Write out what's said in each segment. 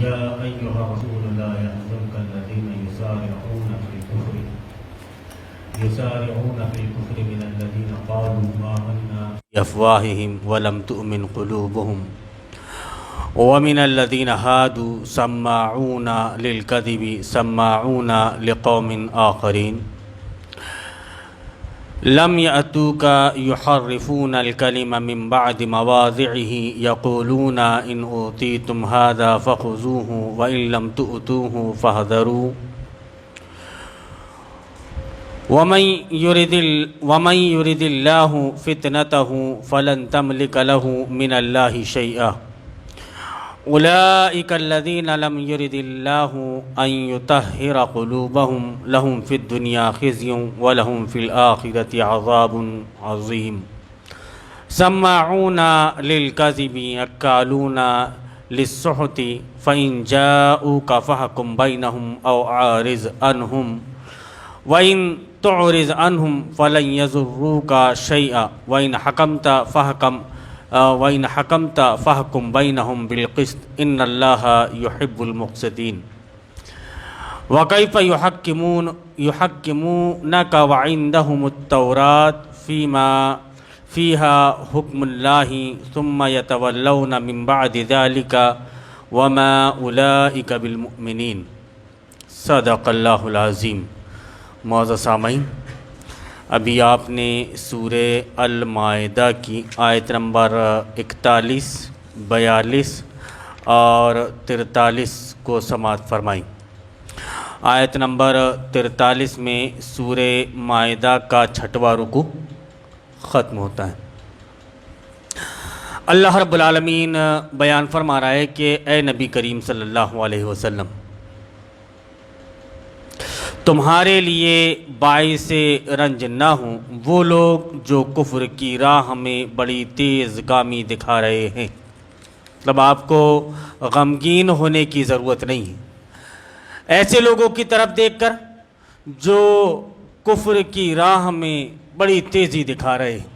يا أيها الرسول لا يحزنك الذين يسارعون في الكفر من الذين قالوا آمنا بأفواههم ولم تؤمن قلوبهم ومن الذين هادوا سماعون للكذب سماعون لقوم آخرين لم يأتوك يحرفون الكلم من بعد مواضعه يقولون إن أوتيتم هذا فخذوه وإن لم تؤتوه فاحذروا ومن يرد الله فتنته فلن تملك له من الله شيئا أولئك الذين لم يرد الله أن يطهر قلوبهم لهم في الدنيا خزي ولهم في الآخرة عذاب عظيم سماعون للكذب أكالون للسحت فإن جاءوك فاحكم بينهم أو أعرض عنهم وإن تعرض عنهم فلن يضروك شيئا وإن حكمت فاحكم بينهم بالقسط إن الله يحب المقسطين وكيف يحكمونك وعندهم التوراة فيها حكم الله ثم يتولون من بعد ذلك وما أولئك بالمؤمنين صدق اللہ العظیم۔ معزز سامعین، ابھی آپ نے سورہ المائدہ کی آیت نمبر 41، 42 اور 43 کو سماعت فرمائی۔ آیت نمبر 43 میں سورہ مائدہ کا 6واں رکوع ختم ہوتا ہے۔ اللہ رب العالمین بیان فرما رہا ہے کہ اے نبی کریم صلی اللہ علیہ وسلم، تمہارے لیے باعث رنج نہ ہوں وہ لوگ جو کفر کی راہ میں بڑی تیز گامی دکھا رہے ہیں۔ مطلب آپ کو غمگین ہونے کی ضرورت نہیں ہے ایسے لوگوں کی طرف دیکھ کر جو کفر کی راہ میں بڑی تیزی دکھا رہے ہیں،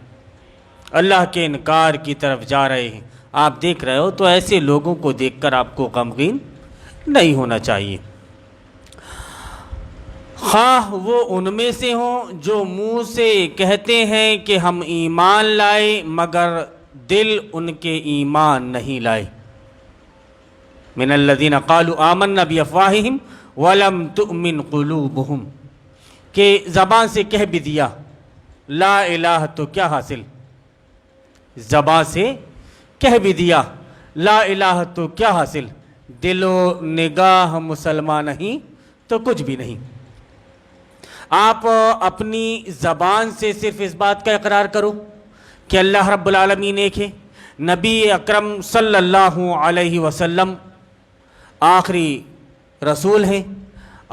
اللہ کے انکار کی طرف جا رہے ہیں۔ آپ دیکھ رہے ہو تو ایسے لوگوں کو دیکھ کر آپ کو غمگین نہیں ہونا چاہیے، خواہ وہ ان میں سے ہوں جو منہ سے کہتے ہیں کہ ہم ایمان لائے مگر دل ان کے ایمان نہیں لائے۔ من الذین قالوا آمنا بافواہہم ولم تؤمن قلوبہم، کہ زبان سے کہہ بھی دیا لا الہ تو کیا حاصل، زبان سے کہہ بھی دیا لا الہ تو کیا حاصل، دل و نگاہ مسلمان نہیں تو کچھ بھی نہیں۔ آپ اپنی زبان سے صرف اس بات کا اقرار کرو کہ اللہ رب العالمین ایک ہے، نبی اکرم صلی اللہ علیہ وسلم آخری رسول ہیں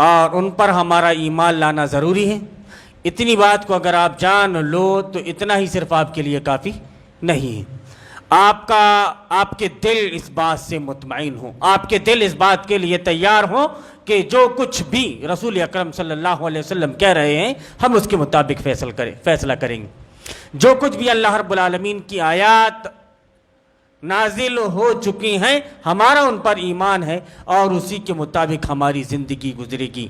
اور ان پر ہمارا ایمان لانا ضروری ہے۔ اتنی بات کو اگر آپ جان لو تو اتنا ہی صرف آپ کے لیے کافی نہیں ہے۔ آپ کے دل اس بات سے مطمئن ہوں، آپ کے دل اس بات کے لیے تیار ہوں کہ جو کچھ بھی رسول اکرم صلی اللہ علیہ وسلم کہہ رہے ہیں ہم اس کے مطابق فیصلہ کریں گے۔ جو کچھ بھی اللہ رب العالمین کی آیات نازل ہو چکی ہیں ہمارا ان پر ایمان ہے اور اسی کے مطابق ہماری زندگی گزرے گی۔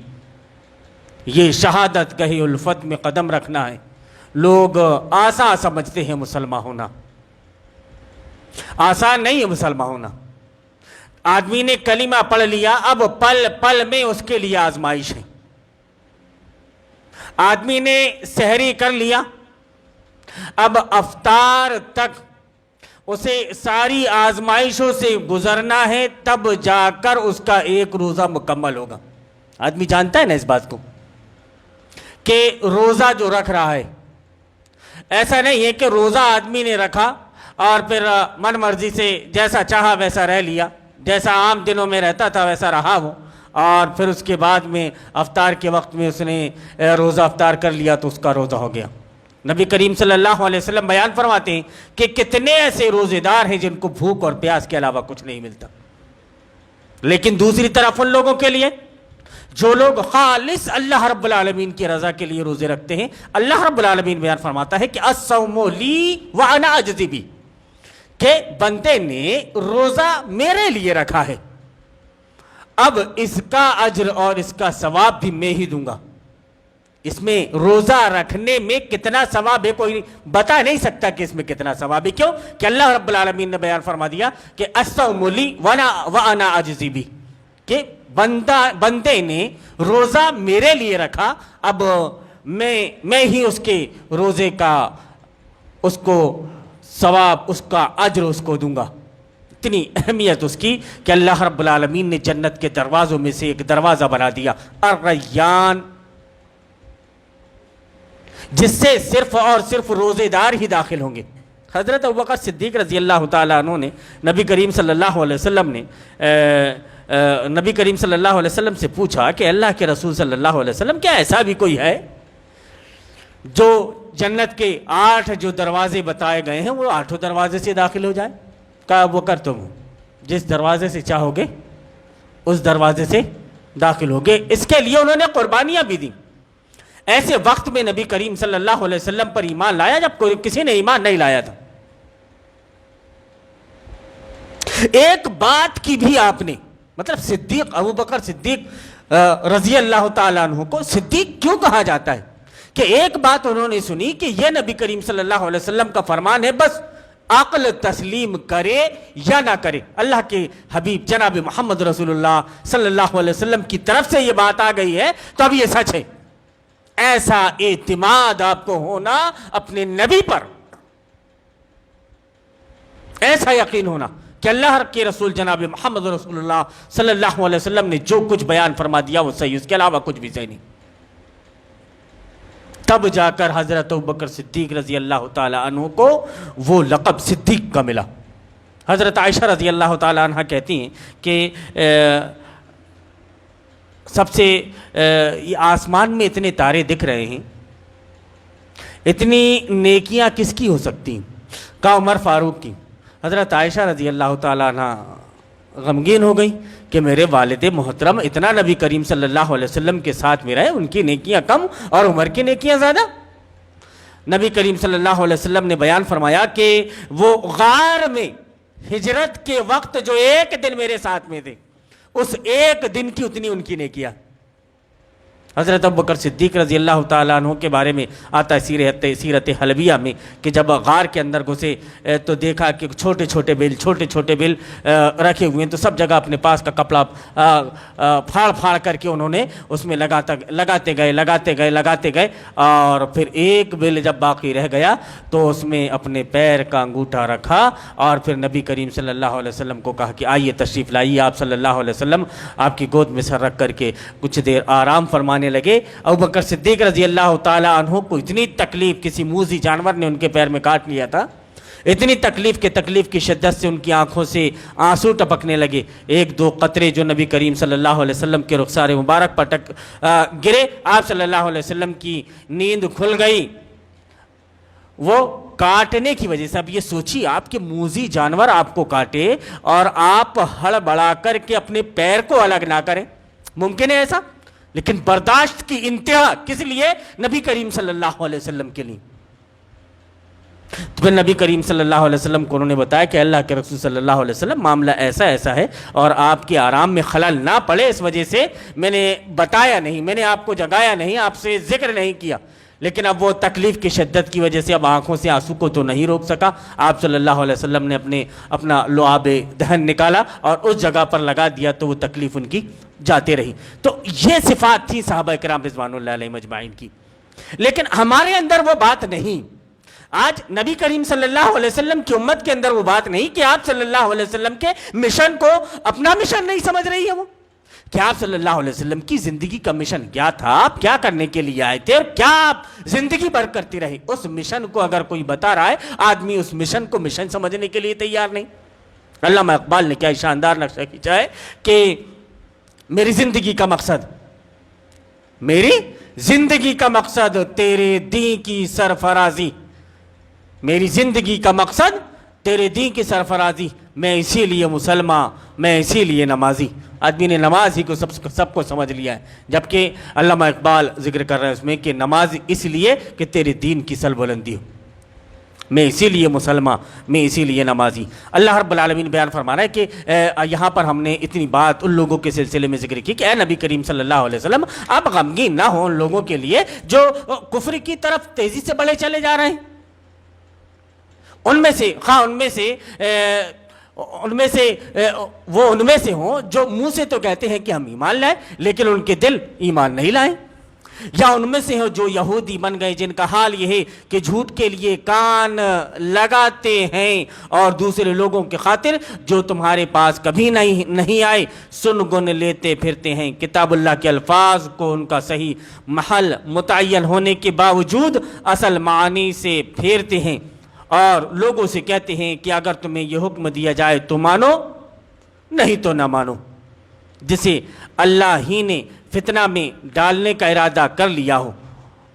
یہ شہادت گہی الفت میں قدم رکھنا ہے۔ لوگ آسان سمجھتے ہیں مسلمان ہونا، آسان نہیں ہے مسلمان ہونا۔ آدمی نے کلمہ پڑھ لیا، اب پل پل میں اس کے لیے آزمائش ہے۔ آدمی نے سحری کر لیا، اب افطار تک اسے ساری آزمائشوں سے گزرنا ہے، تب جا کر اس کا ایک روزہ مکمل ہوگا۔ آدمی جانتا ہے نا اس بات کو کہ روزہ جو رکھ رہا ہے، ایسا نہیں ہے کہ روزہ آدمی نے رکھا اور پھر من مرضی سے جیسا چاہا ویسا رہ لیا، جیسا عام دنوں میں رہتا تھا ویسا رہا وہ، اور پھر اس کے بعد میں افطار کے وقت میں اس نے روزہ افطار کر لیا تو اس کا روزہ ہو گیا۔ نبی کریم صلی اللہ علیہ وسلم بیان فرماتے ہیں کہ کتنے ایسے روزے دار ہیں جن کو بھوک اور پیاس کے علاوہ کچھ نہیں ملتا، لیکن دوسری طرف ان لوگوں کے لیے جو لوگ خالص اللہ رب العالمین کی رضا کے لیے روزے رکھتے ہیں، اللہ رب العالمین بیان فرماتا ہے کہ الصوم لی وانا اجزی بہ، کہ بندے نے روزہ میرے لیے رکھا ہے اب اس کا اجر اور اس کا ثواب بھی میں ہی دوں گا. اس میں روزہ رکھنے میں کتنا ثواب ہے کوئی بتا نہیں سکتا کہ اس میں کتنا ثواب ہے. کیوں کہ اللہ رب العالمین نے بیان فرما دیا کہ الصوم لی وانا اجزی بہ، کہ بندے نے روزہ میرے لیے رکھا، اب میں ہی اس کے روزے کا اس کو ثواب، اس کا اجر اس کو دوں گا. اتنی اہمیت اس کی کہ اللہ رب العالمین نے جنت کے دروازوں میں سے ایک دروازہ بنا دیا، الریان، جس سے صرف اور صرف روزے دار ہی داخل ہوں گے. حضرت ابوبکر صدیق رضی اللہ تعالیٰ عنہ نے نبی کریم صلی اللہ علیہ وسلم سے پوچھا کہ اللہ کے رسول صلی اللہ علیہ وسلم، کیا ایسا بھی کوئی ہے جو جنت کے 8 جو دروازے بتائے گئے ہیں وہ 8 دروازے سے داخل ہو جائے؟ کہا ابوبکر تم جس دروازے سے چاہو گے اس دروازے سے داخل ہوگے. اس کے لیے انہوں نے قربانیاں بھی دیں. ایسے وقت میں نبی کریم صلی اللہ علیہ وسلم پر ایمان لایا جب کسی نے ایمان نہیں لایا تھا. ایک بات کی بھی آپ نے، مطلب صدیق ابوبکر صدیق رضی اللہ تعالیٰ عنہ کو صدیق کیوں کہا جاتا ہے؟ کہ ایک بات انہوں نے سنی کہ یہ نبی کریم صلی اللہ علیہ وسلم کا فرمان ہے، بس عقل تسلیم کرے یا نہ کرے. اللہ کے حبیب جناب محمد رسول اللہ صلی اللہ علیہ وسلم کی طرف سے یہ بات آ گئی ہے تو اب یہ سچ ہے. ایسا اعتماد آپ کو ہونا اپنے نبی پر، ایسا یقین ہونا کہ اللہ کے رسول جناب محمد رسول اللہ صلی اللہ علیہ وسلم نے جو کچھ بیان فرما دیا وہ صحیح، اس کے علاوہ کچھ بھی صحیح نہیں. تب جا کر حضرت ابوبکر صدیق رضی اللہ تعالی عنہ کو وہ لقب صدیق کا ملا. حضرت عائشہ رضی اللہ تعالی عنہ کہتی ہیں کہ سب سے آسمان میں اتنے تارے دکھ رہے ہیں، اتنی نیکیاں کس کی ہو سکتی ہیں؟ کہا عمر فاروق کی. حضرت عائشہ رضی اللہ تعالیٰ عنہ غمگین ہو گئی کہ میرے والد محترم اتنا نبی کریم صلی اللہ علیہ وسلم کے ساتھ میں رہے، ان کی نیکیاں کم اور عمر کی نیکیاں زیادہ. نبی کریم صلی اللہ علیہ وسلم نے بیان فرمایا کہ وہ غار میں ہجرت کے وقت جو ایک دن میرے ساتھ میں تھے، اس ایک دن کی اتنی ان کی نیکیاں. حضرت ابوبکر صدیق رضی اللہ تعالیٰ عنہ کے بارے میں آتا ہے سیرت حلبیہ میں کہ جب غار کے اندر گھسے تو دیکھا کہ چھوٹے چھوٹے بل رکھے ہوئے ہیں، تو سب جگہ اپنے پاس کا کپڑا پھاڑ کر کے انہوں نے اس میں لگاتے گئے اور پھر ایک بل جب باقی رہ گیا تو اس میں اپنے پیر کا انگوٹھا رکھا اور پھر نبی کریم صلی اللہ علیہ وسلم کو کہا کہ آئیے تشریف لائیے. آپ صلی اللہ علیہ وسلم آپ کی گود میں سر رکھ کر کے کچھ دیر آرام فرمانے لگے. ابوبکر صدیق رضی اللہ تعالی عنہ کو اتنی تکلیف، کسی موذی جانور نے ان کے پیر میں کاٹ لیا تھا، اتنی تکلیف کی شدت سے ان کی آنکھوں سے آنسو ٹپکنے لگے. 1-2 قطرے جو نبی کریم صلی اللہ علیہ وسلم کے رخسار مبارک پر گرے، آپ صلی اللہ علیہ وسلم کی نیند کھل گئی وہ کاٹنے کی وجہ سے. اب یہ سوچیے آپ کے موذی جانور آپ کو کاٹے اور آپ ہڑبڑا کر کے اپنے پیر کو الگ نہ کریں، ممکن ہے ایسا؟ لیکن برداشت کی انتہا کس لیے؟ نبی کریم صلی اللہ علیہ وسلم کے لیے. تو پھر نبی کریم صلی اللہ علیہ وسلم کو انہوں نے بتایا کہ اللہ کے رسول صلی اللہ علیہ وسلم معاملہ ایسا ہے اور آپ کے آرام میں خلل نہ پڑے اس وجہ سے میں نے بتایا نہیں، میں نے آپ کو جگایا نہیں، آپ سے ذکر نہیں کیا. لیکن اب وہ تکلیف کی شدت کی وجہ سے اب آنکھوں سے آنسو کو تو نہیں روک سکا. آپ صلی اللہ علیہ وسلم نے اپنا لعاب دہن نکالا اور اس جگہ پر لگا دیا تو وہ تکلیف ان کی جاتے رہی. تو یہ صفات تھی صحابہ کرام رضوان اللہ علیہ مجمعین کی. لیکن ہمارے اندر وہ بات نہیں. آج نبی کریم صلی اللہ علیہ وسلم کی امت کے اندر وہ بات نہیں کہ آپ صلی اللہ علیہ وسلم کے مشن کو اپنا مشن نہیں سمجھ رہی ہے وہ کہ آپ صلی اللہ علیہ وسلم کی زندگی کا مشن کیا تھا، آپ کیا کرنے کے لیے آئے تھے اور کیا آپ زندگی بھر کرتی رہی. اس مشن کو اگر کوئی بتا رہا ہے، آدمی اس مشن کو مشن سمجھنے کے لیے تیار نہیں. علامہ اقبال نے کیا شاندار نقشہ کھینچا ہے کہ میری زندگی کا مقصد تیرے دین کی سرفرازی، میری زندگی کا مقصد تیرے دین کی سرفرازی، میں اسی لیے مسلمان، میں اسی لیے نمازی. آدمی نے نماز ہی کو سب کو سمجھ لیا ہے، جبکہ علامہ اقبال ذکر کر رہے ہیں اس میں کہ نماز اس لیے کہ تیرے دین کی سر بلندی ہو. میں اسی لیے مسلمان، میں اسی لیے نمازی۔ اللہ رب العالمین بیان فرما رہا ہے کہ یہاں پر ہم نے اتنی بات ان لوگوں کے سلسلے میں ذکر کی کہ اے نبی کریم صلی اللہ علیہ وسلم آپ غمگین نہ ہوں ان لوگوں کے لیے جو کفر کی طرف تیزی سے بڑھے چلے جا رہے ہیں۔ ان میں سے ہوں جو منہ سے تو کہتے ہیں کہ ہم ایمان لائے لیکن ان کے دل ایمان نہیں لائے، یا ان میں سے ہو جو یہودی بن گئے جن کا حال یہ ہے کہ جھوٹ کے لیے کان لگاتے ہیں اور دوسرے لوگوں کی خاطر جو تمہارے پاس کبھی نہیں آئے سن گن لیتے پھرتے ہیں، کتاب اللہ کے الفاظ کو ان کا صحیح محل متعین ہونے کے باوجود اصل معنی سے پھیرتے ہیں اور لوگوں سے کہتے ہیں کہ اگر تمہیں یہ حکم دیا جائے تو مانو، نہیں تو نہ مانو۔ جسے اللہ ہی نے فتنہ میں ڈالنے کا ارادہ کر لیا ہو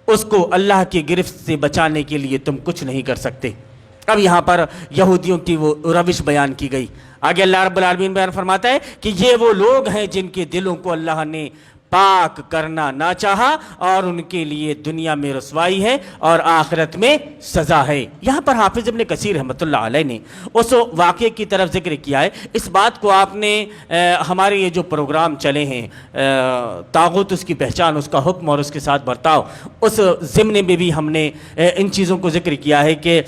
اس کو اللہ کی گرفت سے بچانے کے لیے تم کچھ نہیں کر سکتے۔ اب یہاں پر یہودیوں کی وہ روش بیان کی گئی۔ آگے اللہ رب العالمین بیان فرماتا ہے کہ یہ وہ لوگ ہیں جن کے دلوں کو اللہ نے پاک کرنا نہ چاہا اور ان کے لیے دنیا میں رسوائی ہے اور آخرت میں سزا ہے۔ یہاں پر حافظ ابن کثیر رحمۃ اللہ علیہ نے اس واقعے کی طرف ذکر کیا ہے۔ اس بات کو آپ نے ہمارے یہ جو پروگرام چلے ہیں طاغوت اس کی پہچان، اس کا حکم اور اس کے ساتھ برتاؤ، اس ضمن میں بھی ہم نے ان چیزوں کو ذکر کیا ہے کہ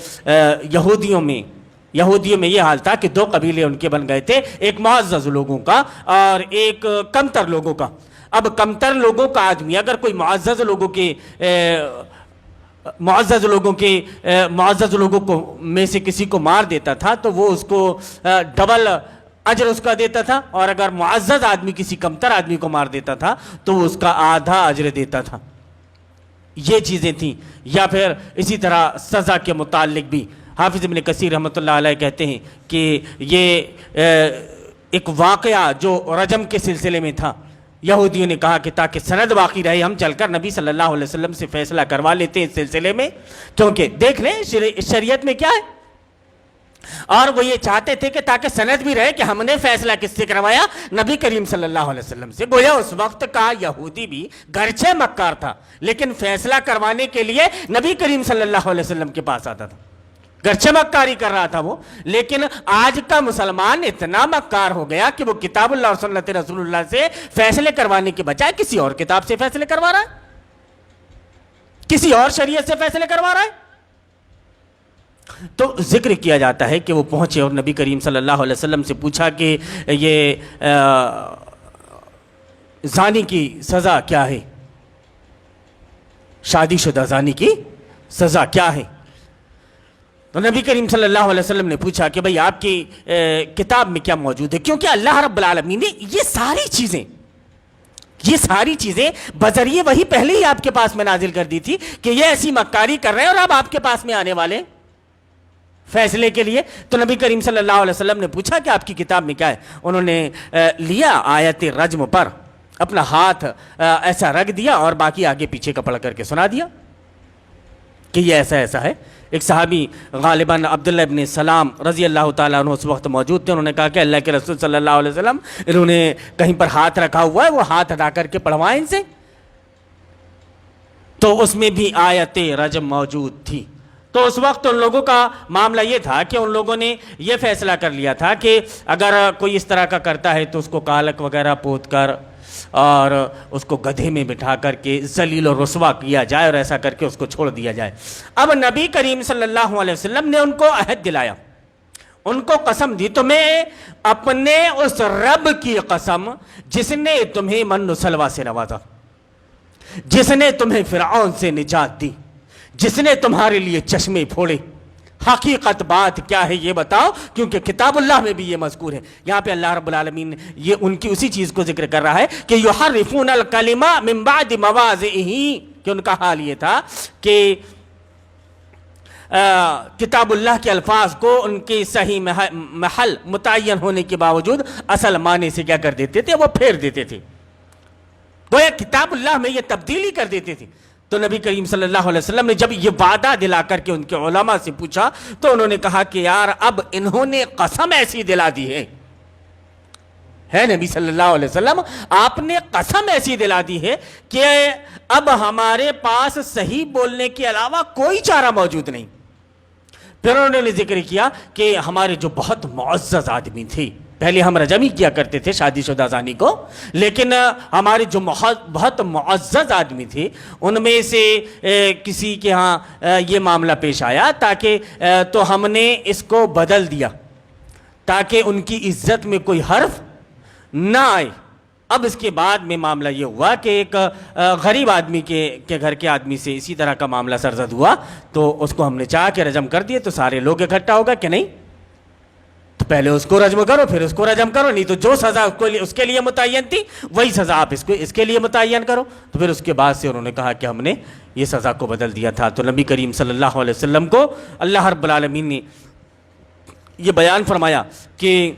یہودیوں میں یہ حال تھا کہ دو قبیلے ان کے بن گئے تھے، ایک معزز لوگوں کا اور ایک کمتر لوگوں کا۔ اب کمتر لوگوں کا آدمی اگر کوئی معزز لوگوں کو میں سے کسی کو مار دیتا تھا تو وہ اس کو ڈبل اجر اس کا دیتا تھا، اور اگر معزز آدمی کسی کمتر آدمی کو مار دیتا تھا تو وہ اس کا آدھا اجر دیتا تھا۔ یہ چیزیں تھیں۔ یا پھر اسی طرح سزا کے متعلق بھی حافظ ابن کثیر رحمۃ اللہ علیہ کہتے ہیں کہ یہ ایک واقعہ جو رجم کے سلسلے میں تھا، یہودیوں نے کہا کہ تاکہ سند باقی رہے ہم چل کر نبی صلی اللہ علیہ وسلم سے فیصلہ کروا لیتے ہیں اس سلسلے میں، کیونکہ دیکھ لیں شریعت میں کیا ہے، اور وہ یہ چاہتے تھے کہ تاکہ سند بھی رہے کہ ہم نے فیصلہ کس سے کروایا، نبی کریم صلی اللہ علیہ وسلم سے۔ گویا اس وقت کا یہودی بھی گرچہ مکار تھا لیکن فیصلہ کروانے کے لیے نبی کریم صلی اللہ علیہ وسلم کے پاس آتا تھا، گرچہ مکاری کر رہا تھا وہ، لیکن آج کا مسلمان اتنا مکار ہو گیا کہ وہ کتاب اللہ اور سنت رسول اللہ سے فیصلے کروانے کے بجائے کسی اور کتاب سے فیصلے کروا رہا ہے، کسی اور شریعت سے فیصلے کروا رہا ہے۔ تو ذکر کیا جاتا ہے کہ وہ پہنچے اور نبی کریم صلی اللہ علیہ وسلم سے پوچھا کہ یہ زانی کی سزا کیا ہے، شادی شدہ زانی کی سزا کیا ہے؟ تو نبی کریم صلی اللہ علیہ وسلم نے پوچھا کہ بھئی آپ کی کتاب میں کیا موجود ہے، کیونکہ اللہ رب العالمین نے یہ ساری چیزیں بذریعے وہی پہلے ہی آپ کے پاس میں نازل کر دی تھی کہ یہ ایسی مکاری کر رہے ہیں اور اب آپ کے پاس میں آنے والے فیصلے کے لیے۔ تو نبی کریم صلی اللہ علیہ وسلم نے پوچھا کہ آپ کی کتاب میں کیا ہے، انہوں نے لیا آیت رجم پر اپنا ہاتھ ایسا رکھ دیا اور باقی آگے پیچھے کا پڑھ کر کے سنا دیا کہ یہ ایسا ہے۔ ایک صحابی غالباً عبداللہ ابن سلام رضی اللہ تعالیٰ عنہ اس وقت موجود تھے، انہوں نے کہا کہ اللہ کے رسول صلی اللہ علیہ وسلم انہوں نے کہیں پر ہاتھ رکھا ہوا ہے، وہ ہاتھ ہٹا کر کے پڑھوائیں ان سے۔ تو اس میں بھی آیت رجم موجود تھی۔ تو اس وقت ان لوگوں کا معاملہ یہ تھا کہ ان لوگوں نے یہ فیصلہ کر لیا تھا کہ اگر کوئی اس طرح کا کرتا ہے تو اس کو کالک وغیرہ پوت کر اور اس کو گدھے میں بٹھا کر کے ذلیل و رسوا کیا جائے اور ایسا کر کے اس کو چھوڑ دیا جائے۔ اب نبی کریم صلی اللہ علیہ وسلم نے ان کو عہد دلایا، ان کو قسم دی، تمہیں اپنے اس رب کی قسم جس نے تمہیں من و سلوہ سے نوازا، جس نے تمہیں فرعون سے نجات دی، جس نے تمہارے لیے چشمے پھوڑے، حقیقت بات کیا ہے یہ بتاؤ، کیونکہ کتاب اللہ میں بھی یہ مذکور ہے۔ یہاں پہ اللہ رب العالمین یہ ان کی اسی چیز کو ذکر کر رہا ہے کہ یحرفون الکلمہ من بعد مواضعہ، کہ ان کا حال یہ تھا کہ کتاب اللہ کے الفاظ کو ان کے صحیح محل متعین ہونے کے باوجود اصل معنی سے کیا کر دیتے تھے، وہ پھیر دیتے تھے، گویا کتاب اللہ میں یہ تبدیلی کر دیتے تھے۔ تو نبی کریم صلی اللہ علیہ وسلم نے جب یہ وعدہ دلا کر کے ان کے علماء سے پوچھا تو انہوں نے کہا کہ یار اب انہوں نے قسم ایسی دلا دی ہے نبی صلی اللہ علیہ وسلم، آپ نے قسم ایسی دلا دی ہے کہ اب ہمارے پاس صحیح بولنے کے علاوہ کوئی چارہ موجود نہیں، پھر انہوں نے ذکر کیا کہ ہمارے جو بہت معزز آدمی تھے، پہلے ہم رجم ہی کیا کرتے تھے شادی شدہ زانی کو، لیکن ہمارے جو بہت معزز آدمی تھے ان میں سے کسی کے ہاں یہ معاملہ پیش آیا تو ہم نے اس کو بدل دیا تاکہ ان کی عزت میں کوئی حرف نہ آئے۔ اب اس کے بعد میں معاملہ یہ ہوا کہ ایک غریب آدمی کے گھر کے آدمی سے اسی طرح کا معاملہ سرزد ہوا، تو اس کو ہم نے چاہ کے رجم کر دیے، تو سارے لوگ اکٹھا ہوگا کہ نہیں، تو پہلے اس کو رجم کرو پھر اس کو رجم کرو، نہیں تو جو سزا اس کے لیے متعین تھی وہی سزا آپ اس کے لیے متعین کرو۔ تو پھر اس کے بعد سے انہوں نے کہا کہ ہم نے یہ سزا کو بدل دیا تھا۔ تو نبی کریم صلی اللہ علیہ وسلم کو اللہ رب العالمین نے یہ بیان فرمایا کہ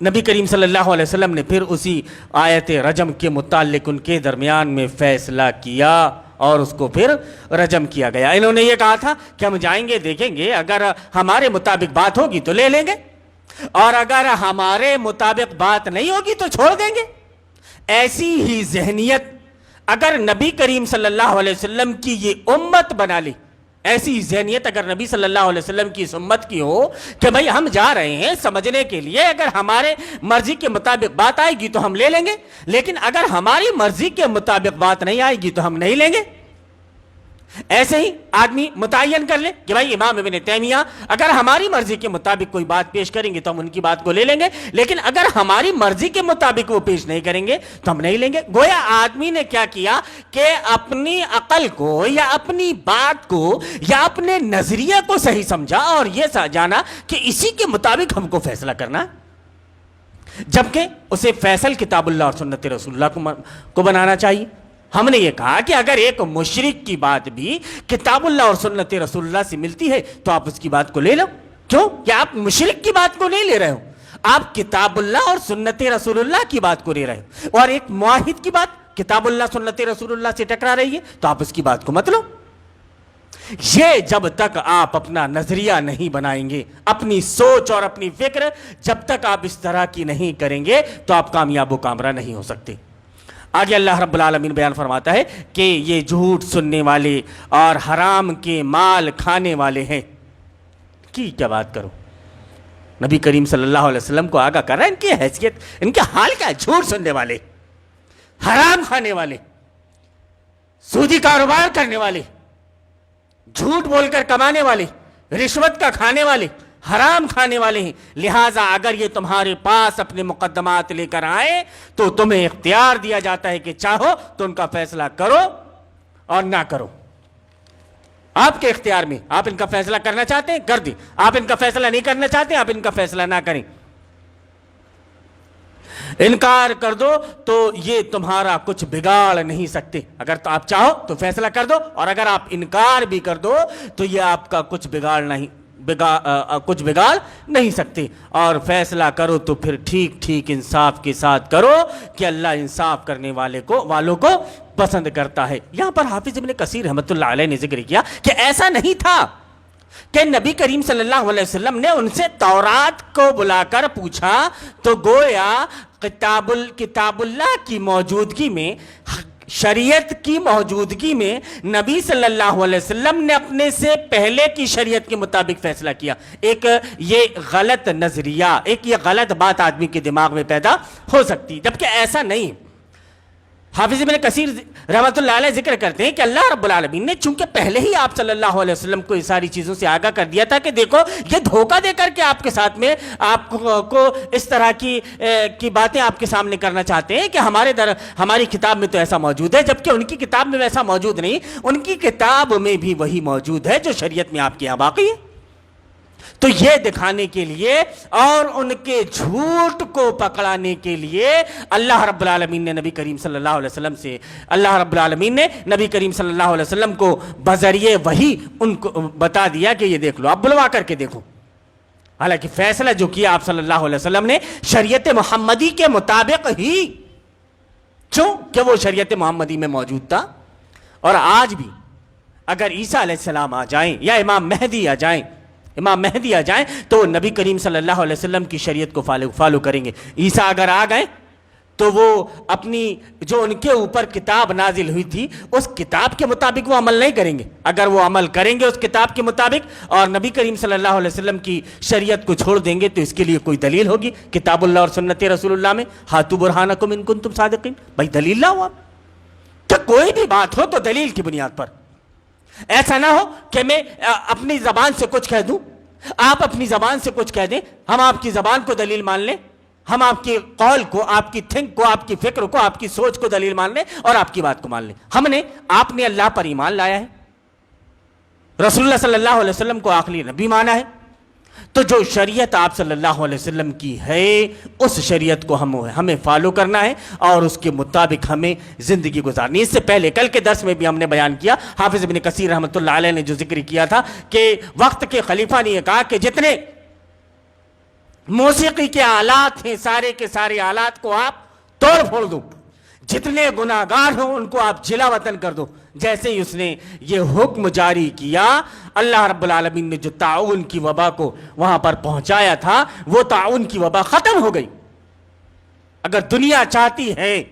نبی کریم صلی اللہ علیہ وسلم نے پھر اسی آیت رجم کے متعلق ان کے درمیان میں فیصلہ کیا اور اس کو پھر رجم کیا گیا۔ انہوں نے یہ کہا تھا کہ ہم جائیں گے دیکھیں گے، اگر ہمارے مطابق بات ہوگی تو لے لیں گے، اور اگر ہمارے مطابق بات نہیں ہوگی تو چھوڑ دیں گے۔ ایسی ہی ذہنیت اگر نبی کریم صلی اللہ علیہ وسلم کی یہ امت بنا لی، ایسی ذہنیت اگر نبی صلی اللہ علیہ وسلم کی اس امت کی ہو کہ بھئی ہم جا رہے ہیں سمجھنے کے لیے، اگر ہمارے مرضی کے مطابق بات آئے گی تو ہم لے لیں گے، لیکن اگر ہماری مرضی کے مطابق بات نہیں آئے گی تو ہم نہیں لیں گے۔ ایسے ہی آدمی متعین کر لے کہ بھائی امام ابن تیمیہ اگر ہماری مرضی کے مطابق کوئی بات پیش کریں گے تو ہم ان کی بات کو لے لیں گے، لیکن اگر ہماری مرضی کے مطابق وہ پیش نہیں کریں گے تو ہم نہیں لیں گے۔ گویا آدمی نے کیا کیا کہ اپنی عقل کو یا اپنی بات کو یا اپنے نظریے کو صحیح سمجھا اور یہ جانا کہ اسی کے مطابق ہم کو فیصلہ کرنا، جبکہ اسے فیصل کتاب اللہ اور سنت رسول اللہ کو بنانا چاہیے۔ ہم نے یہ کہا کہ اگر ایک مشرک کی بات بھی کتاب اللہ اور سنت رسول اللہ سے ملتی ہے تو آپ اس کی بات کو لے لو۔ کیوں کہ آپ مشرک کی بات کو نہیں لے رہے ہو، آپ کتاب اللہ اور سنت رسول اللہ کی بات کو لے رہے ہو، اور ایک موحد کی بات کتاب اللہ سنت رسول اللہ سے ٹکرا رہی ہے تو آپ اس کی بات کو مت لو۔ یہ جب تک آپ اپنا نظریہ نہیں بنائیں گے، اپنی سوچ اور اپنی فکر جب تک آپ اس طرح کی نہیں کریں گے تو آپ کامیاب و کامران نہیں ہو سکتے۔ آگے اللہ رب العالمین بیان فرماتا ہے کہ یہ جھوٹ سننے والے اور حرام کے مال کھانے والے ہیں۔ کی کیا بات کرو، نبی کریم صلی اللہ علیہ وسلم کو آگاہ کر رہا ہے، ان کی حیثیت، ان کے حال کیا ہے؟ جھوٹ سننے والے، حرام کھانے والے، سودی کاروبار کرنے والے، جھوٹ بول کر کمانے والے، رشوت کا کھانے والے، حرام کھانے والے ہیں۔ لہٰذا اگر یہ تمہارے پاس اپنے مقدمات لے کر آئے تو تمہیں اختیار دیا جاتا ہے کہ چاہو تو ان کا فیصلہ کرو اور نہ کرو، آپ کے اختیار میں۔ آپ ان کا فیصلہ کرنا چاہتے ہیں کر دیں، آپ ان کا فیصلہ نہیں کرنا چاہتے آپ ان کا فیصلہ نہ کریں۔ انکار کر دو تو یہ تمہارا کچھ بگاڑ نہیں سکتے۔ اگر تو آپ چاہو تو فیصلہ کر دو، اور اگر آپ انکار بھی کر دو تو یہ آپ کا کچھ بگاڑ نہیں سکتے۔ اور فیصلہ کرو تو پھر ٹھیک ٹھیک انصاف کے ساتھ کرو کہ اللہ انصاف کرنے والوں کو پسند کرتا ہے۔ یہاں پر حافظ ابن کثیر رحمۃ اللہ علیہ نے ذکر کیا کہ ایسا نہیں تھا کہ نبی کریم صلی اللہ علیہ وسلم نے ان سے تورات کو بلا کر پوچھا تو گویا کتاب اللہ کی موجودگی میں، شریعت کی موجودگی میں نبی صلی اللہ علیہ وسلم نے اپنے سے پہلے کی شریعت کے مطابق فیصلہ کیا۔ ایک یہ غلط نظریہ، ایک یہ غلط بات آدمی کے دماغ میں پیدا ہو سکتی، جبکہ ایسا نہیں۔ حافظ ابن کثیر رحمۃ اللہ علیہ ذکر کرتے ہیں کہ اللہ رب العالمین نے چونکہ پہلے ہی آپ صلی اللہ علیہ وسلم کو یہ ساری چیزوں سے آگاہ کر دیا تھا کہ دیکھو یہ دھوکہ دے کر کے آپ کے ساتھ میں آپ کو اس طرح کی باتیں آپ کے سامنے کرنا چاہتے ہیں کہ ہماری کتاب میں تو ایسا موجود ہے، جبکہ ان کی کتاب میں ویسا موجود نہیں، ان کی کتاب میں بھی وہی موجود ہے جو شریعت میں آپ کے یہاں باقی ہے۔ تو یہ دکھانے کے لیے اور ان کے جھوٹ کو پکڑانے کے لیے اللہ رب العالمین نے نبی کریم صلی اللہ علیہ وسلم سے نبی کریم صلی اللہ علیہ وسلم کو بذریعہ وحی ان کو بتا دیا کہ یہ دیکھ لو، آپ بلوا کر کے دیکھو۔ حالانکہ فیصلہ جو کیا آپ صلی اللہ علیہ وسلم نے شریعت محمدی کے مطابق ہی، کیوں کہ وہ شریعت محمدی میں موجود تھا۔ اور آج بھی اگر عیسیٰ علیہ السلام آ جائیں یا امام مہدی آ جائیں تو نبی کریم صلی اللہ علیہ وسلم کی شریعت کو فالو کریں گے۔ عیسیٰ اگر آ گئے تو وہ اپنی جو ان کے اوپر کتاب نازل ہوئی تھی اس کتاب کے مطابق وہ عمل نہیں کریں گے. اگر وہ عمل کریں گے اس کتاب کے مطابق اور نبی کریم صلی اللہ علیہ وسلم کی شریعت کو چھوڑ دیں گے تو اس کے لیے کوئی دلیل ہوگی کتاب اللہ اور سنت رسول اللہ میں. ہاتھو برہانکم ان کنتم صادقین. بھائی دلیل لاؤ آپ. کہ کوئی بھی بات ہو تو دلیل کی بنیاد پر. ایسا نہ ہو کہ میں اپنی زبان سے کچھ کہہ دوں, آپ اپنی زبان سے کچھ کہہ دیں, ہم آپ کی زبان کو دلیل مان لیں, ہم آپ کی قول کو, آپ کی تھنک کو, آپ کی فکر کو, آپ کی سوچ کو دلیل مان لیں اور آپ کی بات کو مان لیں. آپ نے اللہ پر ایمان لایا ہے, رسول اللہ صلی اللہ علیہ وسلم کو آخری نبی مانا ہے, تو جو شریعت آپ صلی اللہ علیہ وسلم کی ہے اس شریعت کو ہمیں فالو کرنا ہے اور اس کے مطابق ہمیں زندگی گزارنی ہے. اس سے پہلے کل کے درس میں بھی ہم نے بیان کیا, حافظ ابن کثیر رحمۃ اللہ علیہ نے جو ذکر کیا تھا کہ وقت کے خلیفہ نے یہ کہا کہ جتنے موسیقی کے آلات ہیں سارے کے سارے آلات کو آپ توڑ پھوڑ دو, جتنے گناہگار ہوں ان کو آپ جلا وطن کر دو. جیسے ہی اس نے یہ حکم جاری کیا, اللہ رب العالمین نے جو طاعون کی وبا کو وہاں پر پہنچایا تھا وہ طاعون کی وبا ختم ہو گئی. اگر دنیا چاہتی ہے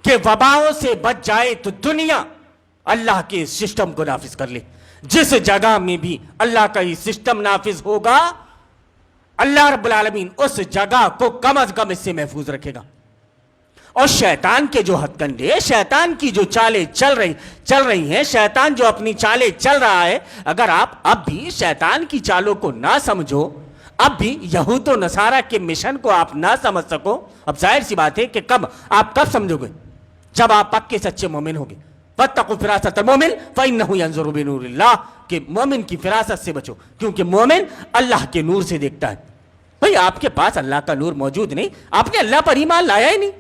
کہ وباؤں سے بچ جائے تو دنیا اللہ کے سسٹم کو نافذ کر لے. جس جگہ میں بھی اللہ کا یہ سسٹم نافذ ہوگا اللہ رب العالمین اس جگہ کو کم از کم اس سے محفوظ رکھے گا. اور شیطان کے جو ہتھ کنڈے, شیطان کی جو چالیں چل رہی ہیں, شیطان جو اپنی چالیں چل رہا ہے, اگر آپ اب بھی شیطان کی چالوں کو نہ سمجھو, اب بھی یہود و نصارہ کے مشن کو آپ نہ سمجھ سکو, اب ظاہر سی بات ہے کہ آپ کب سمجھو گے؟ جب آپ پکے سچے مومن ہوگے. واتقوا فراست المومن فإنه ينظر بنور اللہ, کہ مومن کی فراست سے بچو کیونکہ مومن اللہ کے نور سے دیکھتا ہے. بھئی آپ کے پاس اللہ کا نور موجود نہیں, آپ نے اللہ پر ایمان لایا ہی نہیں,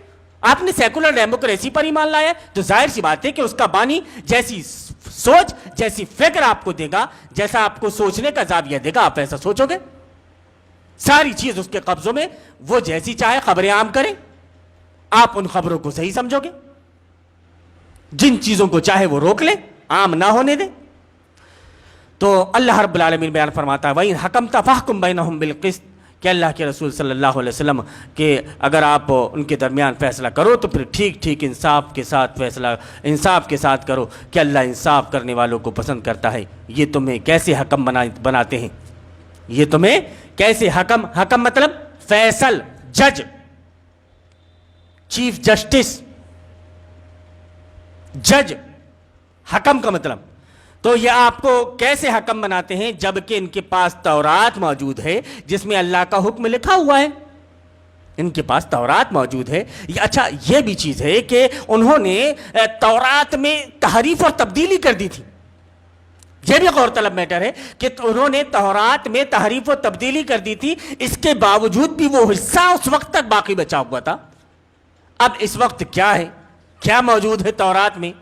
آپ نے سیکولر ڈیموکریسی پر ایمان لایا ہے, تو ظاہر سی بات ہے کہ اس کا بانی جیسی سوچ جیسی فکر آپ کو دے گا, جیسا آپ کو سوچنے کا زاویہ دے گا آپ ایسا سوچو گے. ساری چیز اس کے قبضوں میں, وہ جیسی چاہے خبریں عام کریں, آپ ان خبروں کو صحیح سمجھو گے, جن چیزوں کو چاہے وہ روک لیں, عام نہ ہونے دیں. تو اللہ رب العالمین بیان فرماتا ہے وَإِنْ حَكَمْتَ فَاحْكُمْ بَيْنَهُمْ بِالْقِسْطِ, کہ اللہ کے رسول صلی اللہ علیہ وسلم کہ اگر آپ ان کے درمیان فیصلہ کرو تو پھر ٹھیک انصاف کے ساتھ فیصلہ, انصاف کے ساتھ کرو کہ اللہ انصاف کرنے والوں کو پسند کرتا ہے. یہ تمہیں کیسے حکم بناتے ہیں, یہ تمہیں کیسے حکم مطلب فیصل, جج, چیف جسٹس, جج, حکم کا مطلب. تو یہ آپ کو کیسے حکم بناتے ہیں جبکہ ان کے پاس تورات موجود ہے جس میں اللہ کا حکم لکھا ہوا ہے, ان کے پاس تورات موجود ہے. اچھا یہ بھی چیز ہے کہ انہوں نے تورات میں تحریف اور تبدیلی کر دی تھی, یہ بھی غور طلب میٹر ہے کہ انہوں نے تورات میں تحریف و تبدیلی کر دی تھی, اس کے باوجود بھی وہ حصہ اس وقت تک باقی بچا ہوا تھا. اب اس وقت کیا ہے, کیا موجود ہے تورات میں,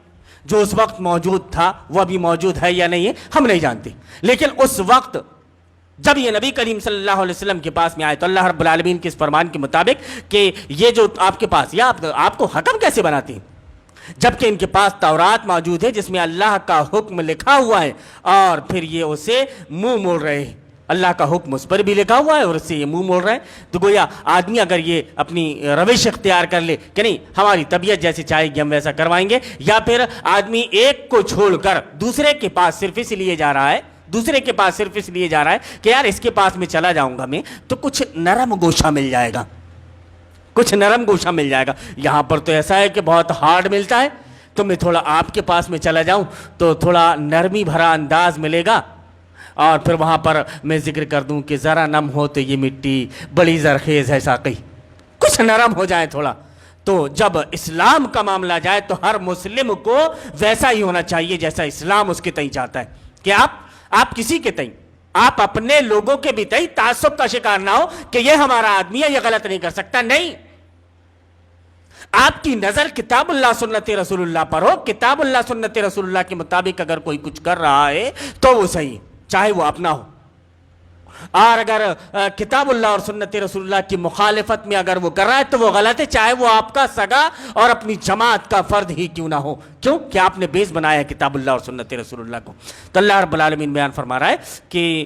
جو اس وقت موجود تھا وہ ابھی موجود ہے یا نہیں ہے ہم نہیں جانتے. لیکن اس وقت جب یہ نبی کریم صلی اللہ علیہ وسلم کے پاس میں آئے تو اللہ رب العالمین کے اس فرمان کے مطابق کہ یہ جو آپ کے پاس, یا آپ کو حکم کیسے بناتے ہیں جبکہ ان کے پاس تورات موجود ہے جس میں اللہ کا حکم لکھا ہوا ہے اور پھر یہ اسے منہ موڑ رہے ہیں. اللہ کا حکم اس پر بھی لکھا ہوا ہے اور اس سے یہ منہ موڑ رہے ہیں. تو گویا آدمی اگر یہ اپنی روش اختیار کر لے کہ نہیں ہماری طبیعت جیسی چاہے گی ہم ویسا کروائیں گے, یا پھر آدمی ایک کو چھوڑ کر دوسرے کے پاس صرف اس لیے جا رہا ہے, کہ یار اس کے پاس میں چلا جاؤں گا میں تو کچھ نرم گوشہ مل جائے گا, یہاں پر تو ایسا ہے کہ بہت ہارڈ ملتا ہے, تو میں تھوڑا آپ کے پاس میں چلا جاؤں تو تھوڑا نرمی بھرا انداز ملے گا, اور پھر وہاں پر میں ذکر کر دوں کہ ذرا نم ہو تو یہ مٹی بڑی زرخیز ہے ساقی, کچھ نرم ہو جائے تھوڑا. تو جب اسلام کا معاملہ جائے تو ہر مسلم کو ویسا ہی ہونا چاہیے جیسا اسلام اس کے تئیں چاہتا ہے, کہ آپ کسی کے تئیں, آپ اپنے لوگوں کے بھی تئیں تعصب کا شکار نہ ہو کہ یہ ہمارا آدمی ہے یہ غلط نہیں کر سکتا. نہیں, آپ کی نظر کتاب اللہ سنت رسول اللہ پر ہو, کتاب اللہ سنت رسول اللہ کے مطابق اگر کوئی کچھ کر رہا ہے تو وہ صحیح, چاہے وہ اپنا ہو. اور اگر کتاب اللہ اور سنت رسول اللہ کی مخالفت میں اگر وہ کر رہا ہے تو وہ غلط ہے، چاہے وہ آپ کا سگا اور اپنی جماعت کا فرد ہی کیوں نہ ہو. کیوں کہ آپ نے بیس بنایا ہے کتاب اللہ اور سنت رسول اللہ کو. تو اللہ رب العالمین بیان فرما رہا ہے کہ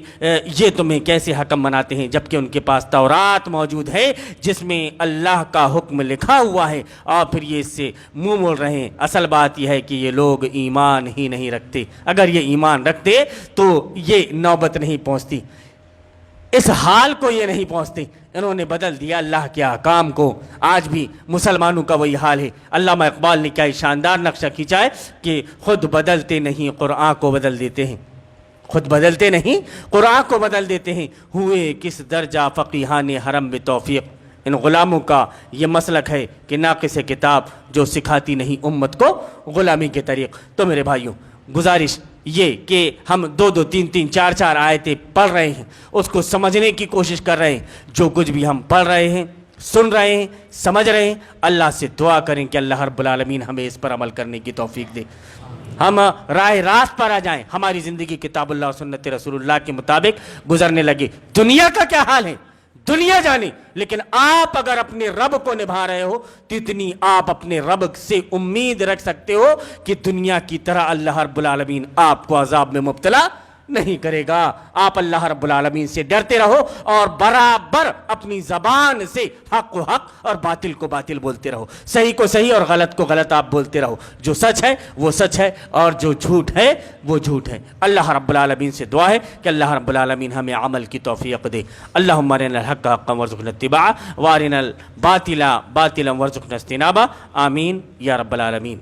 یہ تمہیں کیسے حکم بناتے ہیں جبکہ ان کے پاس تورات موجود ہے جس میں اللہ کا حکم لکھا ہوا ہے، اور پھر یہ اس سے منہ موڑ رہے ہیں. اصل بات یہ ہے کہ یہ لوگ ایمان ہی نہیں رکھتے. اگر یہ ایمان رکھتے تو یہ نوبت نہیں پہنچتی، اس حال کو یہ نہیں پہنچتے. انہوں نے بدل دیا اللہ کے احکام کو. آج بھی مسلمانوں کا وہی حال ہے. علامہ اقبال نے کیا شاندار نقشہ کھینچا ہے کہ خود بدلتے نہیں قرآن کو بدل دیتے ہیں. خود بدلتے نہیں قرآن کو بدل دیتے ہیں. ہوئے کس درجہ فقیہان حرم بتوفیق. ان غلاموں کا یہ مسلک ہے کہ ناقص کتاب جو سکھاتی نہیں امت کو غلامی کے طریق. تو میرے بھائیوں گزارش یہ کہ ہم 2 3 4 آیتیں پڑھ رہے ہیں، اس کو سمجھنے کی کوشش کر رہے ہیں. جو کچھ بھی ہم پڑھ رہے ہیں، سن رہے ہیں، سمجھ رہے ہیں، اللہ سے دعا کریں کہ اللہ رب العالمین ہمیں اس پر عمل کرنے کی توفیق دے. ہم راہ راست پر آ جائیں، ہماری زندگی کتاب اللہ اور سنت رسول اللہ کے مطابق گزرنے لگے. دنیا کا کیا حال ہے دنیا جانے، لیکن آپ اگر اپنے رب کو نبھا رہے ہو تو اتنی آپ اپنے رب سے امید رکھ سکتے ہو کہ دنیا کی طرح اللہ رب العالمین آپ کو عذاب میں مبتلا نہیں کرے گا. آپ اللہ رب العالمین سے ڈرتے رہو اور برابر اپنی زبان سے حق کو حق اور باطل کو باطل بولتے رہو. صحیح کو صحیح اور غلط کو غلط آپ بولتے رہو. جو سچ ہے وہ سچ ہے اور جو جھوٹ ہے وہ جھوٹ ہے. اللہ رب العالمین سے دعا ہے کہ اللہ رب العالمین ہمیں عمل کی توفیق دے. اللہم ارنا الحق حقا وارزقنا اتباعہ وارنا الباطل باطلا وارزقنا اجتنابہ. آمین یا رب العالمین.